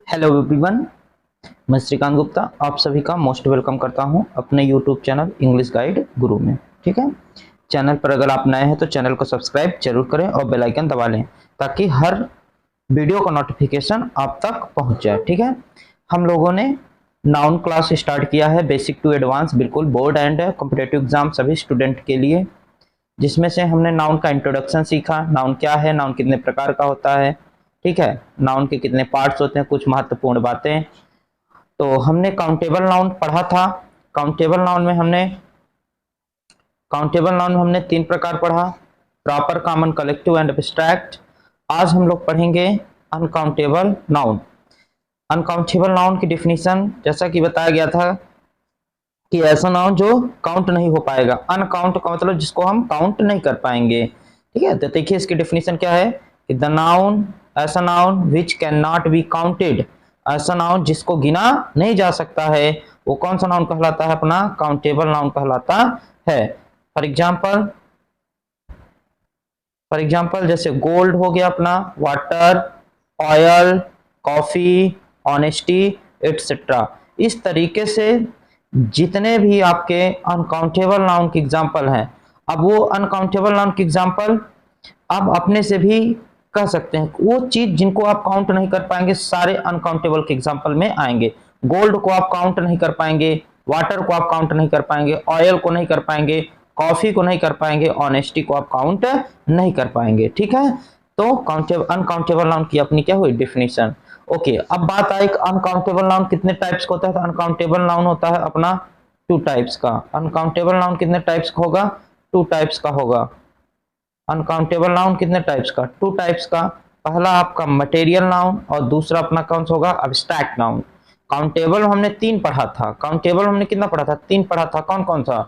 Hello everyone, मैं श्रीकांत गुप्ता आप सभी का मोस्ट वेलकम करता हूं अपने यूट्यूब चैनल इंग्लिश गाइड गुरु में। ठीक है, चैनल पर अगर आप नए हैं तो चैनल को सब्सक्राइब जरूर करें और बेल आइकन दबा लें ताकि हर वीडियो का नोटिफिकेशन आप तक पहुंच जाए। ठीक है, हम लोगों ने नाउन क्लास स्टार्ट किया है, बेसिक टू एडवांस, बिल्कुल बोर्ड एंड कॉम्पिटिटिव एग्जाम सभी स्टूडेंट के लिए, जिसमें से हमने नाउन का इंट्रोडक्शन सीखा, नाउन क्या है, नाउन कितने प्रकार का होता है, ठीक है, नाउन के कितने पार्ट्स होते हैं, कुछ महत्वपूर्ण बातें। तो हमने काउंटेबल नाउन पढ़ा था। काउंटेबल नाउन में हमने 3 प्रकार पढ़ा, proper, common, collective and abstract. आज हम लोग पढ़ेंगे अनकाउंटेबल नाउन। अनकाउंटेबल नाउन की डिफिनीशन जैसा कि बताया गया था कि ऐसा नाउन जो काउंट नहीं हो पाएगा। अनकाउंट का मतलब जिसको हम काउंट नहीं कर पाएंगे। ठीक है, तो देखिए इसकी डिफिनीशन क्या है कि द नाउन, ऐसा noun which can not be counted, ऐसा नाउन जिसको गिना नहीं जा सकता है, वो कौन सा नाउन कहलाता है? अपना काउंटेबल नाउन कहलाता है। फॉर एग्जाम्पल जैसे गोल्ड हो गया अपना, water, oil, coffee, honesty etcetera. इस तरीके से जितने भी आपके अनकाउंटेबल नाउन के एग्जाम्पल हैं, अब वो अनकाउंटेबल नाउन के एग्जाम्पल आप अपने से भी कह सकते हैं। वो चीज जिनको आप काउंट नहीं कर पाएंगे सारे अनकाउंटेबल के एग्जाम्पल में आएंगे। गोल्ड को आप काउंट नहीं कर पाएंगे, वाटर को आप काउंट नहीं कर पाएंगे, ऑयल को नहीं कर पाएंगे, कॉफी को नहीं कर पाएंगे, ऑनेस्टी को आप काउंट नहीं कर पाएंगे। ठीक है, तो अनकाउंटेबल नाउन की अपनी क्या हुई डिफिनीशन। ओके, अब बात आई अनकाउंटेबल नाउन कितने टाइप्स का होता है। तो अनकाउंटेबल नाउन होता है अपना 2 टाइप्स का। अनकाउंटेबल नाउन कितने टाइप्स का होगा? 2 टाइप्स का होगा। अनकाउंटेबल नाउन कितने टाइप्स का? 2 टाइप्स का। पहला आपका मटेरियल नाउन और दूसरा अपना कौन सा होगा? Abstract noun. काउंटेबल हमने 3 पढ़ा था। काउंटेबल हमने कितना पढ़ा था? 3 पढ़ा था। कौन कौन सा?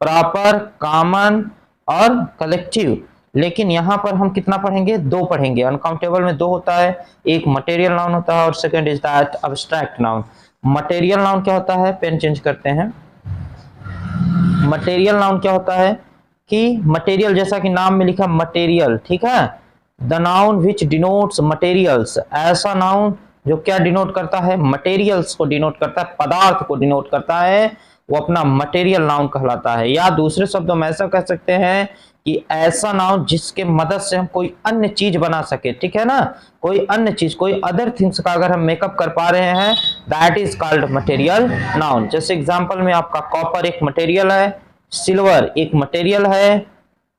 प्रॉपर, कॉमन और कलेक्टिव। लेकिन यहाँ पर हम कितना पढ़ेंगे? 2 पढ़ेंगे। अनकाउंटेबल में 2 होता है, एक मटेरियल नाउन होता है और second is that abstract noun. Material noun क्या होता है? पेन चेंज करते हैं। मटेरियल नाउन क्या होता है कि मटेरियल, जैसा कि नाम में लिखा मटेरियल, ठीक है, the noun which denotes materials, ऐसा नाउन जो क्या डिनोट करता है? मटेरियल्स को डिनोट करता है, पदार्थ को डिनोट करता है, वो अपना मटेरियल नाउन कहलाता है। या दूसरे शब्दों में ऐसा कह सकते हैं कि ऐसा नाउन जिसके मदद से हम कोई अन्य चीज बना सके। ठीक है ना, कोई अन्य चीज, कोई अदर थिंग्स का अगर हम मेकअप कर पा रहे हैं, that is called material noun. जैसे एग्जांपल में आपका कॉपर एक मटेरियल है, सिल्वर एक मटेरियल है,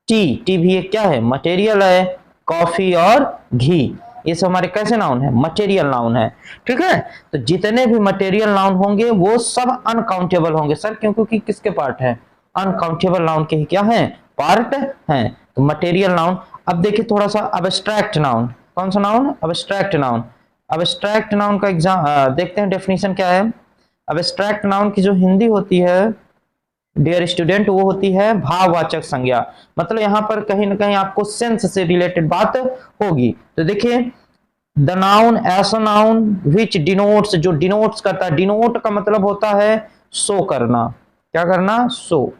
टी भी एक क्या है? मटेरियल है, कॉफी और घी, ये सब हमारे कैसे नाउन है? मटेरियल नाउन है। ठीक है, तो जितने भी मटेरियल नाउन होंगे वो सब अनकाउंटेबल होंगे। सर क्यों? क्योंकि किसके पार्ट है? अनकाउंटेबल नाउन के ही क्या है? पार्ट है। तो मटेरियल नाउन। अब देखिए थोड़ा सा अब्स्ट्रैक्ट नाउन। कौन सा noun? Abstract noun. Abstract noun का एग्जाम देखते हैं डेफिनेशन क्या है। अब्स्ट्रैक्ट नाउन की जो हिंदी होती है डियर स्टूडेंट, वो होती है भाववाचक संज्ञा। मतलब यहाँ पर कहीं ना कहीं आपको सेंस से रिलेटेड बात होगी। तो देखिए द नाउन, ऐसा नाउन विच डिनोट्स, जो डिनोट्स करता है। डिनोट का मतलब होता है शो करना। क्या करना? शो।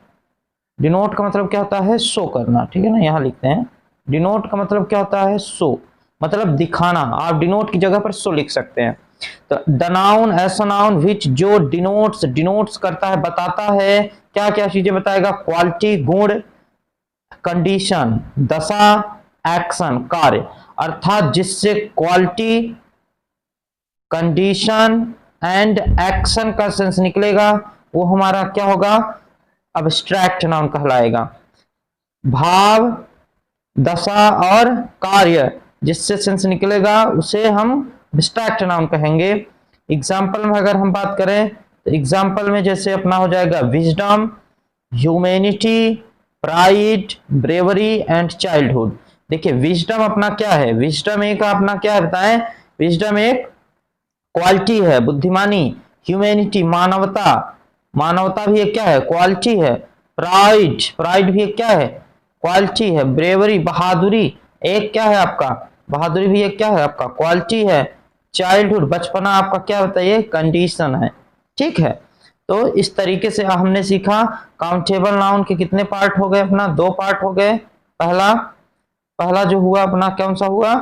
डिनोट का मतलब क्या होता है? शो करना। ठीक है ना, यहाँ लिखते हैं डिनोट का मतलब क्या होता है? शो, मतलब दिखाना। आप डिनोट की जगह पर शो लिख सकते हैं। तो द नाउन, ऐसा नाउन विच, जो डिनोट्स, डिनोट्स करता है, बताता है, क्या क्या चीजें बताएगा? क्वालिटी, गुण, कंडीशन, दशा, एक्शन, कार्य। अर्थात जिससे क्वालिटी, कंडीशन एंड एक्शन का सेंस निकलेगा वो हमारा क्या होगा? अब्स्ट्रैक्ट नाउन कहलाएगा। भाव, दशा और कार्य जिससे सेंस निकलेगा उसे हम अब्स्ट्रैक्ट नाउन कहेंगे। एग्जाम्पल में अगर हम बात करें तो एग्जाम्पल में जैसे अपना हो जाएगा wisdom, humanity, pride, bravery and childhood. देखिए विजडम अपना क्या है? विजडम एक अपना क्या है बताएं? विजडम एक क्वालिटी है, बुद्धिमानी। ह्यूमैनिटी मानवता, मानवता भी एक क्या है? क्वालिटी है। प्राइड, प्राइड भी एक क्या है? क्वालिटी है। ब्रेवरी, बहादुरी, एक क्या है आपका? बहादुरी भी एक क्या है आपका? क्वालिटी है। चाइल्डहुड, बचपना आपका क्या बताइए? कंडीशन है। ठीक है, तो इस तरीके से हमने सीखा काउंटेबल नाउन के कितने पार्ट हो गए? अपना 2 पार्ट हो गए। पहला पहला जो हुआ अपना कौन सा हुआ,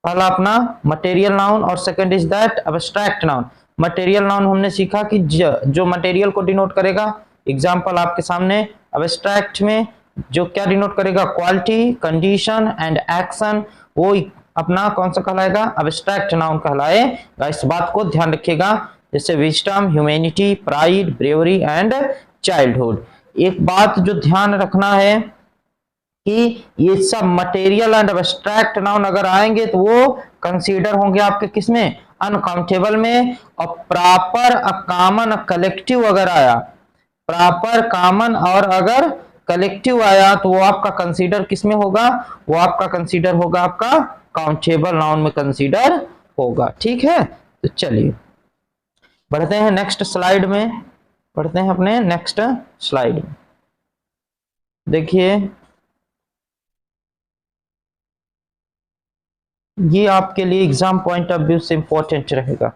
पहला अपना मटेरियल नाउन और second is that abstract noun. Material noun हमने सीखा कि जो मटेरियल को डिनोट करेगा, एग्जांपल आपके सामने। अब्स्ट्रैक्ट में जो क्या डिनोट करेगा, क्वालिटी, कंडीशन एंड एक्शन, वो अपना कौन सा कहलाएगा, अब्स्ट्रैक्ट नाउन कहलाएगा। इस बात को ध्यान रखिएगा, जैसे wisdom, humanity, pride, bravery and childhood. एक बात जो ध्यान रखना है कि ये सब मटेरियल एंड अब्स्ट्रैक्ट नाउन अगर आएंगे तो वो कंसीडर होंगे आपके किसमें, अनकाउंटेबल में। और प्रॉपर कॉमन कलेक्टिव अगर आया, प्रॉपर कॉमन और अगर कलेक्टिव आया तो वो आपका कंसीडर किसमें होगा, वो आपका कंसीडर होगा आपका काउंटेबल नाउन में कंसीडर होगा। ठीक है, तो चलिए बढ़ते हैं नेक्स्ट स्लाइड में, बढ़ते हैं अपने नेक्स्ट स्लाइड में। देखिए ये आपके लिए एग्जाम पॉइंट ऑफ व्यू से इंपॉर्टेंट रहेगा।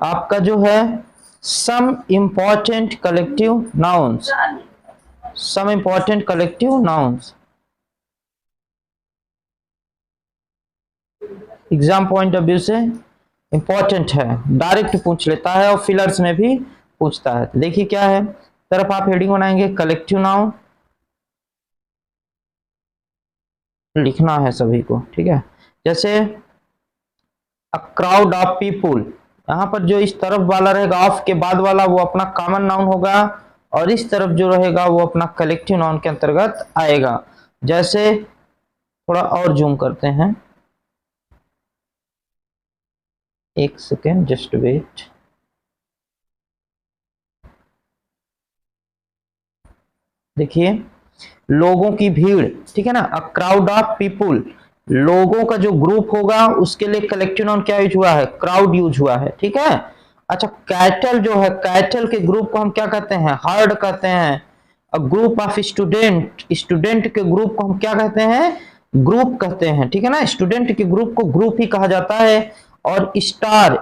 आपका जो है some important collective nouns, some important collective nouns exam point of view से इंपॉर्टेंट है, डायरेक्ट पूछ लेता है और फिलर्स में भी पूछता है। देखिए क्या है, तरफ आप हेडिंग बनाएंगे कलेक्टिव नाउन, लिखना है सभी को, ठीक है। जैसे अ क्राउड ऑफ पीपुल, यहाँ पर जो इस तरफ वाला रहेगा ऑफ के बाद वाला वो अपना कॉमन नाउन होगा, और इस तरफ जो रहेगा वो अपना कलेक्टिव नाउन के अंतर्गत आएगा। जैसे थोड़ा और जूम करते हैं, एक सेकेंड जस्ट वेट। देखिए लोगों की भीड़, ठीक है ना, अ क्राउड ऑफ पीपुल, लोगों का जो ग्रुप होगा उसके लिए कलेक्टिव नाउन क्या यूज हुआ है, क्राउड यूज हुआ है, ठीक है। अच्छा कैटल जो है, कैटल के ग्रुप को हम क्या कहते हैं, हर्ड कहते हैं। A group of student, student के ग्रुप को हम क्या कहते हैं, ग्रुप कहते हैं, ठीक है ना। स्टूडेंट के ग्रुप को ग्रुप ही कहा जाता है। और स्टार,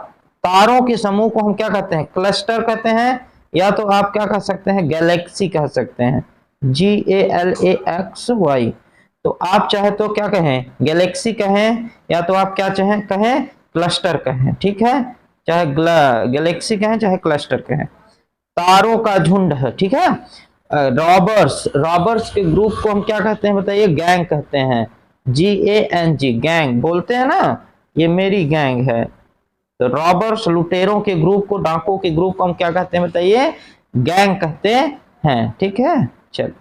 तारों के समूह को हम क्या कहते हैं, क्लस्टर कहते हैं, या तो आप क्या कह सकते हैं, गैलेक्सी कह सकते हैं, GALAXY। तो आप चाहे तो क्या कहें, गैलेक्सी कहें, या तो आप क्या चाहें कहें, क्लस्टर कहें, ठीक है। चाहे गैलेक्सी कहें चाहे क्लस्टर कहें। तारों का झुंड है, ठीक है। रॉबर्स, रॉबर्स के ग्रुप को हम क्या कहते हैं बताइए, गैंग कहते हैं, GANG, गैंग बोलते हैं ना, ये मेरी गैंग है। तो रॉबर्स लुटेरों के ग्रुप को, डाकुओं के ग्रुप को हम क्या कहते हैं बताइए, गैंग कहते हैं, ठीक है। चल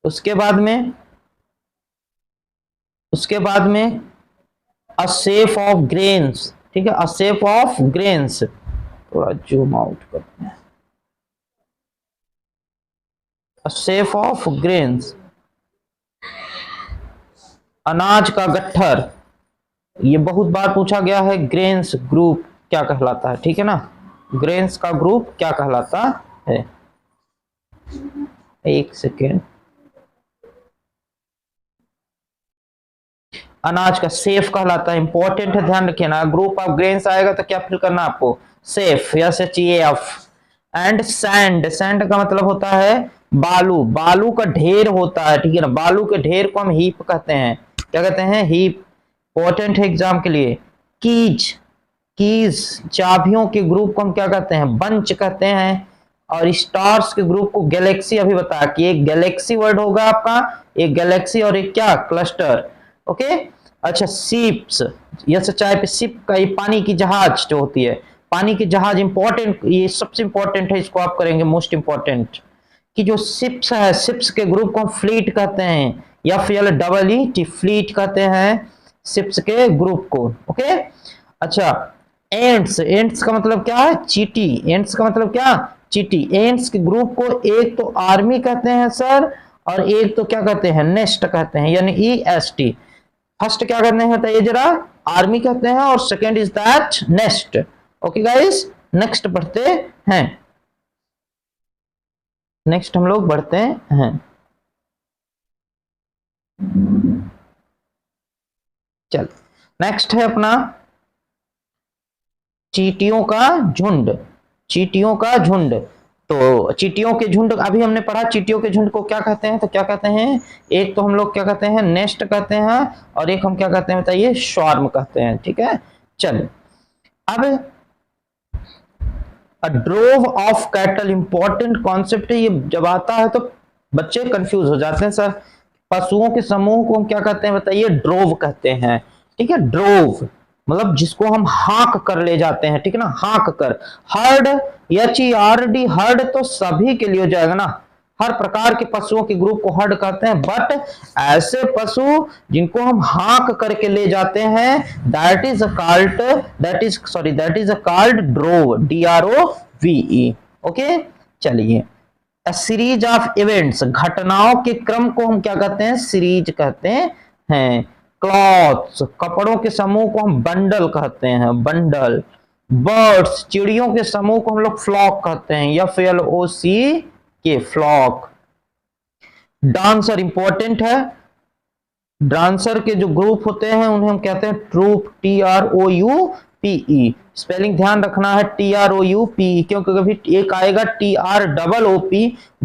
उसके बाद में, उसके बाद में अ सेफ ऑफ ग्रेन्स, ठीक है, अ सेफ ऑफ ग्रेन्स, थोड़ा जूम आउट करते हैं। अ सेफ ऑफ ग्रेन्स, अनाज का गट्ठर, ये बहुत बार पूछा गया है, ग्रेन्स ग्रुप क्या कहलाता है, ठीक है ना, ग्रेन्स का ग्रुप क्या कहलाता है। एक सेकेंड, अनाज का सेफ कहलाता है, इंपॉर्टेंट है, ध्यान रखिए ना। ग्रुप ऑफ ग्रेन्स आएगा तो क्या फिल करना आपको, सेफ, या SHEF। एंड सैंड, सैंड का मतलब होता है बालू, बालू का ढेर होता है, ठीक है ना, बालू के ढेर को हम हीप कहते हैं, क्या कहते हैं, हीप, इंपॉर्टेंट है एग्जाम के लिए। कीज, कीज चाबियों के ग्रुप को हम क्या कहते हैं, बंच कहते हैं। और स्टार्स के ग्रुप को गैलेक्सी, अभी बताया कि एक गैलेक्सी वर्ड होगा आपका, एक गैलेक्सी और एक क्या, क्लस्टर, ओके। अच्छा शिप्स, ये सच्चाई पे शिप का, ये पानी की जहाज जो होती है, पानी की जहाज इंपॉर्टेंट, ये सबसे इंपॉर्टेंट है, इसको आप करेंगे मोस्ट इंपॉर्टेंट, कि जो शिप्स है, शिप्स के ग्रुप को हम फ्लीट कहते हैं, या फिर FLEET, फ्लीट कहते हैं शिप्स के ग्रुप को, ओके। अच्छा एंट्स, एंट्स का मतलब क्या है, चीटी, एंट्स का मतलब क्या, चीटी। एंट्स के ग्रुप को एक तो आर्मी कहते हैं सर, और एक तो क्या कहते हैं, नेस्ट कहते हैं, यानी EST। फर्स्ट क्या करने हैं बताइए जरा, आर्मी कहते हैं, और second is that nest, okay guys. Next बढ़ते हैं, नेक्स्ट हम लोग बढ़ते हैं। चल नेक्स्ट है अपना चींटियों का झुंड, चींटियों का झुंड। तो चींटियों के झुंड, अभी हमने पढ़ा चींटियों के झुंड को क्या कहते हैं, तो क्या कहते हैं, एक तो हम लोग क्या कहते हैं नेस्ट कहते हैं, और एक हम क्या कहते हैं बताइए स्वार्म कहते हैं। ठीक है, चलिए अब drove of cattle important concept है, ये जब आता है तो बच्चे कंफ्यूज हो जाते हैं, सर पशुओं के समूह को हम क्या कहते हैं बताइए, ड्रोव कहते हैं। ठीक है, ड्रोव मतलब जिसको हम हाक कर ले जाते हैं, ठीक है ना, हाक कर। हर्ड, HERD, हर्ड तो सभी के लिए हो जाएगा ना, हर प्रकार के पशुओं के ग्रुप को हर्ड कहते हैं, बट ऐसे पशु जिनको हम हाक करके ले जाते हैं that is called, that is called drove, DROVE। Okay, चलिए सीरीज ऑफ इवेंट्स, घटनाओं के क्रम को हम क्या कहते हैं, सीरीज कहते हैं। क्लॉथ्स, कपड़ों के समूह को हम बंडल कहते हैं, बंडल। बर्ड्स, चिड़ियों के समूह को हम लोग फ्लॉक कहते हैं, FLOC के, फ्लॉक। डांसर इंपॉर्टेंट है, डांसर के जो ग्रुप होते हैं उन्हें हम कहते हैं ट्रूप, TROUPE। स्पेलिंग ध्यान रखना है, TROUPE, क्योंकि कभी एक आएगा TROOP,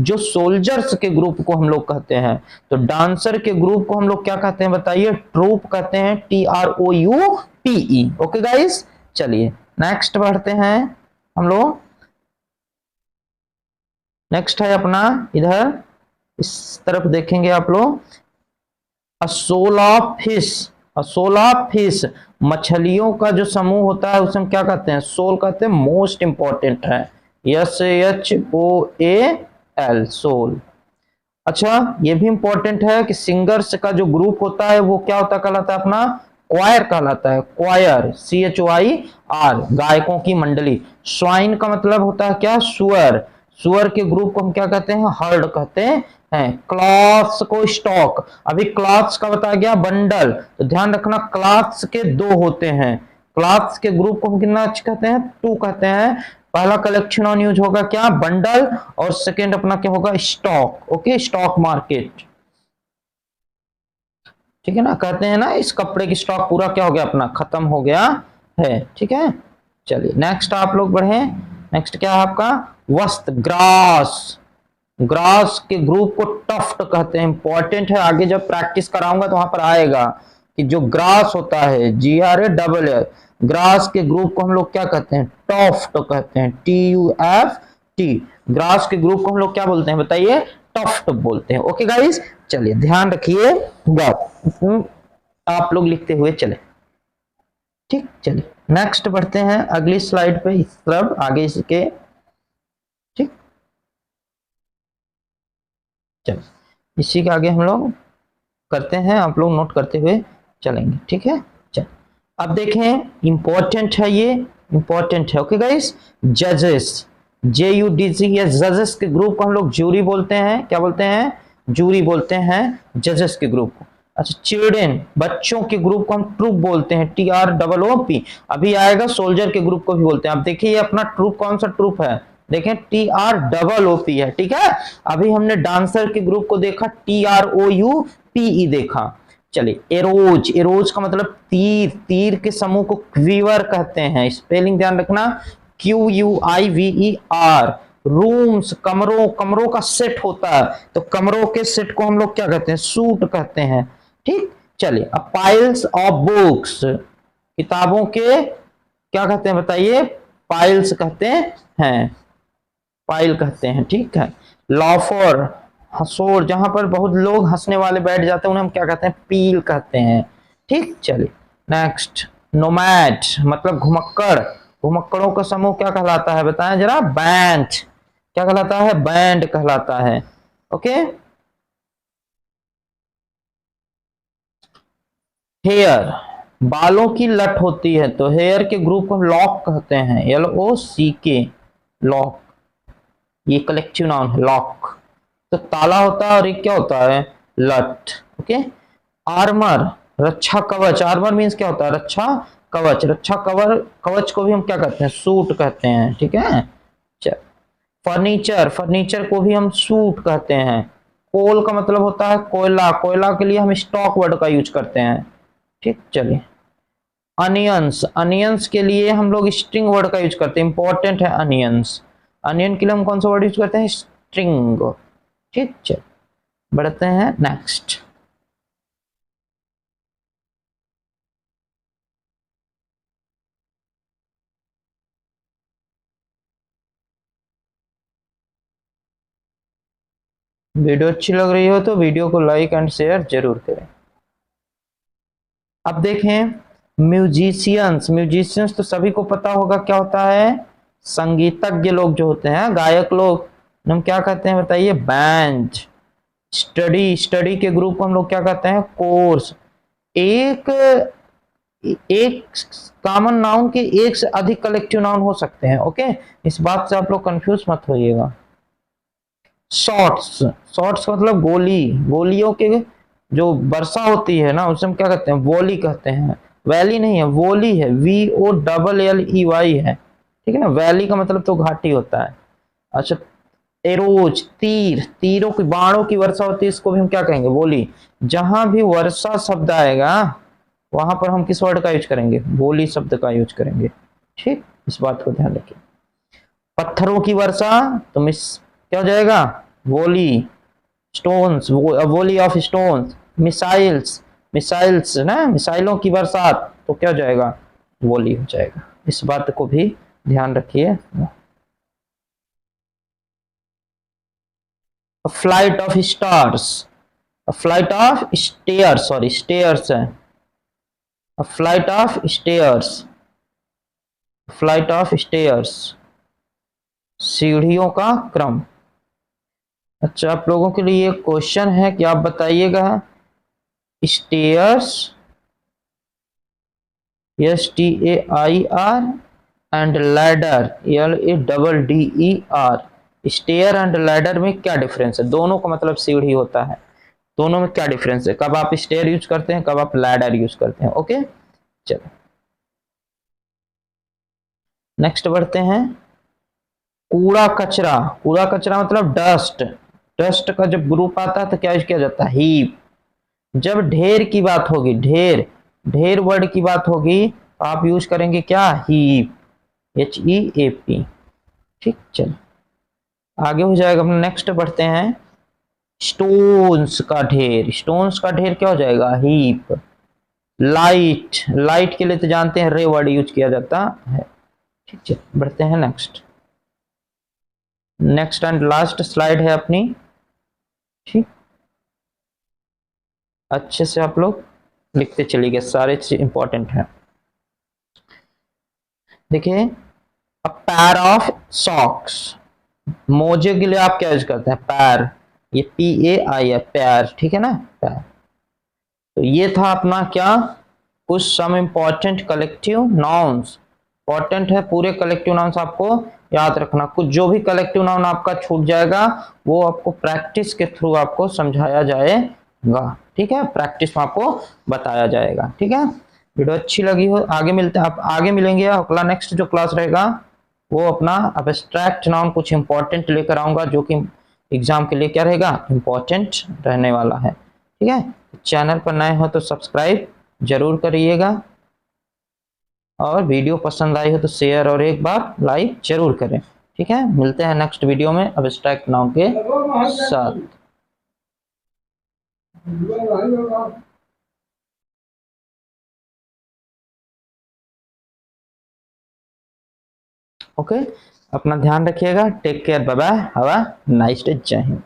जो सोल्जर्स के ग्रुप को हम लोग कहते हैं। तो डांसर के ग्रुप को हम लोग क्या कहते हैं बताइए, ट्रूप कहते हैं, TROUPE। ओके गाइस, चलिए नेक्स्ट बढ़ते हैं हम लोग। नेक्स्ट है अपना, इधर इस तरफ देखेंगे आप लोग, असोला फिश। असोला फिश मछलियों का जो समूह होता है उसे हम क्या कहते हैं, सोल कहते हैं, मोस्ट इंपॉर्टेंट है, SHOAL, सोल। अच्छा ये भी इंपॉर्टेंट है कि सिंगर्स का जो ग्रुप होता है वो क्या होता कहलाता है अपना, क्वायर कहलाता है, क्वायर, CHOIR, गायकों की मंडली। स्वाइन का मतलब होता है क्या, सुअर, सुअर के ग्रुप को हम क्या कहते हैं, हर्ड कहते हैं। क्लॉथ्स को स्टॉक, अभी क्लॉथ्स का बताया गया बंडल, तो ध्यान रखना क्लॉथ्स के दो होते हैं, क्लॉथ्स के ग्रुप को हम कितना कहते हैं, 2 कहते हैं। पहला कलेक्शन ऑन यूज होगा क्या, बंडल, और सेकेंड अपना क्या होगा, स्टॉक। ओके, स्टॉक मार्केट, ठीक है ना, कहते हैं ना इस कपड़े की स्टॉक पूरा क्या हो गया अपना, खत्म हो गया है। ठीक है, चलिए नेक्स्ट आप लोग बढ़े। नेक्स्ट क्या है आपका, वस्त्र, ग्रास। ग्रास के ग्रुप को टफ्ट कहते हैं, इंपॉर्टेंट है, आगे जब प्रैक्टिस कराऊंगा तो वहां पर आएगा कि जो ग्रास होता है, GRASS, ग्रास के ग्रुप को हम लोग क्या कहते हैं, टफ्ट कहते हैं, TUFT। ग्रास के ग्रुप को हम लोग क्या बोलते हैं बताइए, टफ्ट बोलते हैं। ओके गाइस, चलिए ध्यान रखिए, आप लोग लिखते हुए चले। ठीक, चलिए नेक्स्ट बढ़ते हैं अगली स्लाइड पे, इस तरफ आगे इसके। ठीक, चलो इसी के आगे हम लोग करते हैं, आप लोग नोट करते हुए चलेंगे। ठीक है, चल अब देखें, इंपॉर्टेंट है, ये इंपॉर्टेंट है। ओके गाइस, जजेस, JUDC, जजेस के ग्रुप को हम लोग जूरी बोलते हैं, क्या बोलते हैं, जूरी बोलते हैं जजेस के ग्रुप को। अच्छा, चिल्ड्रेन, बच्चों के ग्रुप को हम ट्रूप बोलते हैं, TROOP। अभी आएगा सोल्जर के ग्रुप को भी बोलते हैं। आप देखिए ये अपना ट्रूप कौन सा ट्रूप है, देखें TROOP है। ठीक है, अभी हमने डांसर के ग्रुप को देखा, TROUPE देखा। चलिए एरोज, एरोज का मतलब तीर, तीर के समूह को क्वीवर कहते हैं, स्पेलिंग ध्यान रखना, QUIVER। रूम्स, कमरों, कमरों का सेट होता है, तो कमरों के सेट को हम लोग क्या कहते हैं, सूट कहते हैं। ठीक, चलिए अब पाइल्स ऑफ बुक्स, किताबों के क्या कहते हैं बताइए, पाइल्स कहते हैं, पाइल कहते हैं। ठीक है, लॉफर, हंसोर, जहां पर बहुत लोग हंसने वाले बैठ जाते हैं उन्हें हम क्या कहते हैं, पील कहते हैं। ठीक, चलिए नेक्स्ट, नोमैड मतलब घुमक्कड़, घुमक्कड़ों का समूह क्या कहलाता है बताएं जरा, बैंड, क्या कहलाता है, बैंड कहलाता है। ओके, हेयर, बालों की लट होती है, तो हेयर के ग्रुप को लॉक कहते हैं, LOCK, लॉक, ये कलेक्टिव नाउन है, लॉक। तो ताला होता है और एक क्या होता है, लट। ओके, आर्मर, रक्षा कवच, आर्मर मीन्स क्या होता है, रक्षा कवच, रक्षा कवर, कवच को भी हम क्या कहते हैं, सूट कहते हैं। ठीक है, फर्नीचर, फर्नीचर को भी हम सूट कहते हैं। कोल का मतलब होता है कोयला, कोयला के लिए हम स्टॉक वर्ड का यूज करते हैं। ठीक, चलिए अनियंस, अनियंस के लिए हम लोग स्ट्रिंग वर्ड का यूज करते हैं, इंपॉर्टेंट है अनियंस। अनियन के लिए हम कौन सा वर्ड यूज करते हैं, स्ट्रिंग। ठीक, चल बढ़ते हैं नेक्स्ट। वीडियो अच्छी लग रही हो तो वीडियो को लाइक एंड शेयर जरूर करें। अब देखें म्यूजिशियंस, म्यूजिशियंस तो सभी को पता होगा क्या होता है, संगीतज्ञ लोग जो होते हैं, गायक लोग, हम क्या कहते हैं बताइए, बैंड। स्टडी, स्टडी के ग्रुप को हम लोग क्या कहते हैं, कोर्स। एक एक कॉमन नाउन के एक से अधिक कलेक्टिव नाउन हो सकते हैं, ओके, इस बात से आप लोग कंफ्यूज मत होइएगा। शॉट्स, शॉट्स का मतलब गोली, गोलियों के जो वर्षा होती है ना उसे हम क्या कहते हैं, वॉली कहते हैं। वैली नहीं है, वॉली है, VOLLEY है, ठीक है ना। वैली का मतलब तो घाटी होता है। अच्छा, एरोज, तीर, तीरों की, बाणों की वर्षा होती है, इसको भी हम क्या कहेंगे, वॉली। जहां भी वर्षा शब्द आएगा वहां पर हम किस वर्ड का यूज करेंगे, वॉली शब्द का यूज करेंगे। ठीक, इस बात को ध्यान रखिए। पत्थरों की वर्षा तो मिस क्या हो जाएगा, volley. Stones, volley of stones. Missiles, missiles ना, मिसाइलों की बरसात तो क्या हो जाएगा, वॉली हो जाएगा। इस बात को भी ध्यान रखिए। Flight of stars, flight of stairs, sorry stairs है, flight of stairs, flight of stairs, सीढ़ियों का क्रम। अच्छा, आप लोगों के लिए क्वेश्चन है कि आप बताइएगा, stairs, STAIR and ladder, LADDER, stair and ladder में क्या डिफरेंस है, दोनों का मतलब सीढ़ी होता है, दोनों में क्या डिफरेंस है, कब आप स्टेयर यूज करते हैं, कब आप लैडर यूज करते हैं, ओके। चलो नेक्स्ट बढ़ते हैं। कूड़ा कचरा, कूड़ा कचरा मतलब डस्ट, डस्ट का जब ग्रुप आता है तो क्या यूज किया जाता है, हीप। जब ढेर की बात होगी, ढेर, ढेर वर्ड की बात होगी तो आप यूज करेंगे क्या, हीप, HEAP। ठीक, चलो आगे हो जाएगा अपना, नेक्स्ट बढ़ते हैं। स्टोन्स का ढेर, स्टोन्स का ढेर क्या हो जाएगा, हीप। लाइट, लाइट के लिए तो जानते हैं रे वर्ड यूज किया जाता है। ठीक है, बढ़ते हैं next. Next and last slide है अपनी। ठीक, अच्छे से आप लोग लिखते चलिए, सारे चीज इंपॉर्टेंट हैं। देखिए, अ पैर ऑफ सॉक्स, मोजे के लिए आप क्या यूज करते हैं, पैर, ये PAI है, पैर, ठीक है ना, पैर। तो ये था अपना क्या, कुछ some important collective nouns. Important है, पूरे कलेक्टिव नाउन्स आपको याद रखना। कुछ जो भी कलेक्टिव नाउन आपका छूट जाएगा वो आपको प्रैक्टिस के थ्रू आपको समझाया जाएगा, ठीक है, प्रैक्टिस में आपको बताया जाएगा, ठीक है। वीडियो अच्छी लगी हो, आगे मिलते हैं, आप आगे मिलेंगे। अगला नेक्स्ट जो क्लास रहेगा वो अपना अब्स्ट्रैक्ट नाउन कुछ इंपॉर्टेंट लेकर आऊंगा, जो कि एग्जाम के लिए क्या रहेगा, इंपॉर्टेंट रहने वाला है, ठीक है। चैनल पर नए हो तो सब्सक्राइब जरूर करिएगा, और वीडियो पसंद आई हो तो शेयर और एक बार लाइक जरूर करें, ठीक है। मिलते हैं नेक्स्ट वीडियो में अब्स्ट्रैक्ट नाउन के साथ। ओके, अपना ध्यान रखिएगा, take care, bye bye, have a nice day, जय हिंद।